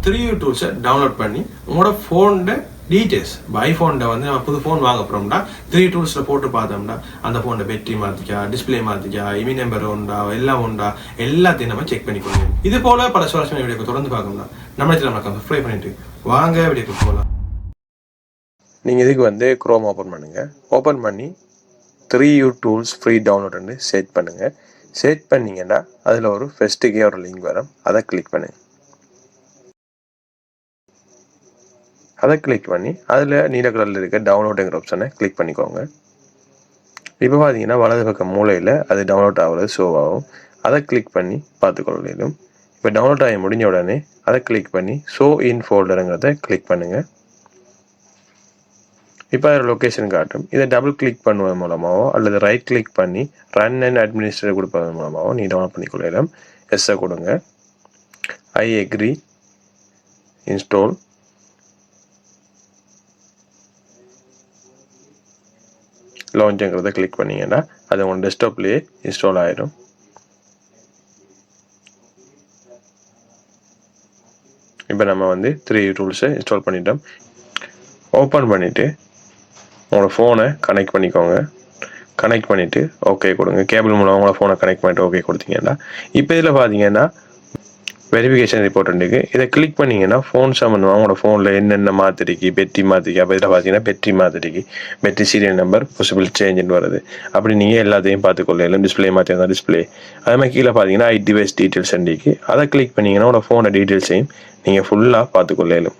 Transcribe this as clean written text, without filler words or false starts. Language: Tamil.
3U டூல்ஸை டவுன்லோட் பண்ணி உங்களோட ஃபோனோட டீட்டெயில்ஸ் ஐஃபோனில் வந்து நம்ம புது ஃபோன் வாங்க போகிறோம்னா 3U டூல்ஸில் போட்டு பார்த்தோம்னா அந்த ஃபோனோட பேட்டரி மாற்றிக்கா, டிஸ்பிளே மாற்றிக்கா, இமி நம்பர் உண்டா, எல்லாம் உண்டா, எல்லாத்தையும் நம்ம செக் பண்ணிக்கொள்ளணும். இது போல் பல சுவாரஸ்யமான வீடியோக்கு தொடர்ந்து பார்க்கணும்னா நம்ம சப்ஸ்கிரைப் பண்ணிட்டு வாங்க வீடியோக்கு போகலாம். நீங்கள் இதுக்கு வந்து குரோம் ஓப்பன் பண்ணுங்கள். ஓப்பன் பண்ணி 3U டூல்ஸ் ஃப்ரீ டவுன்லோடுன்னு செட் பண்ணுங்கள். செட் பண்ணிங்கன்னா அதில் ஒரு ஃபெஸ்ட்டுக்கே ஒரு லிங்க் வரும், அதை கிளிக் பண்ணுங்கள். அதை கிளிக் பண்ணி அதில் நீல கலரில் இருக்க டவுன்லோடுங்கிற ஆப்ஷனை கிளிக் பண்ணிக்கோங்க. இப்போ பார்த்தீங்கன்னா வலது பக்கம் மூலையில் அது டவுன்லோட் ஆகிறது ஷோ ஆகும். அதை கிளிக் பண்ணி பார்த்துக்கொள்ளும். இப்போ டவுன்லோட் ஆகி முடிஞ்ச உடனே அதை கிளிக் பண்ணி ஷோ இன் ஃபோல்டருங்கிறத கிளிக் பண்ணுங்கள். இப்போ அதில் லொக்கேஷன் காட்டும். இதை டபுள் கிளிக் பண்ணுவது மூலமாகவோ அல்லது ரைட் கிளிக் பண்ணி ரன் அண்ட் அட்மினிஸ்ட்ரேட் கொடுப்பதன் மூலமாகவோ நீ டவுன்லோட் பண்ணிக்கொள்ளலாம். எஸ்ஸை கொடுங்க. ஐ எக்ரி, இன்ஸ்டால். லான்ச்சுங்கிறத கிளிக் பண்ணிங்கன்னா அது உங்கள் டெஸ்க்டாப்லேயே இன்ஸ்டால் ஆகிடும். இப்போ நம்ம வந்து 3U டூல்ஸை இன்ஸ்டால் பண்ணிட்டோம். ஓப்பன் பண்ணிவிட்டு உங்களோட ஃபோனை கனெக்ட் பண்ணிக்கோங்க. கனெக்ட் பண்ணிவிட்டு ஓகே கொடுங்க. கேபிள் மூலம் உங்களோட ஃபோனை கனெக்ட் பண்ணிவிட்டு ஓகே கொடுத்தீங்கன்னா இப்போ இதில் பார்த்தீங்கன்னா வெரிஃபிகேஷன் ரிப்போர்ட் இருக்குது. இதை கிளிக் பண்ணிங்கன்னா ஃபோன் சம்மந்தமாக உங்களோட ஃபோனில் என்னென்ன மாற்றிருக்கு, பேட்டரி மாற்றிருக்கு. அப்போ இதில் பார்த்தீங்கன்னா பேட்டரி மாற்றிருக்கு, பேட்டரி சீரியல் நம்பர் பாசிபிள் சேஞ்சுன்னு வருது. அப்படி நீங்கள் எல்லாத்தையும் பார்த்துக்கொள்ளலாம். Display மாற்றிருந்தா display. அதே மாதிரி கீழே பார்த்தீங்கன்னா டிவைஸ் டீட்டெயில்ஸ் அண்டிக்கு அதை கிளிக் பண்ணிங்கன்னா உங்களோட ஃபோனை டீட்டெயில்ஸையும் நீங்கள் ஃபுல்லாக பார்த்துக்கொள்ளலாம்.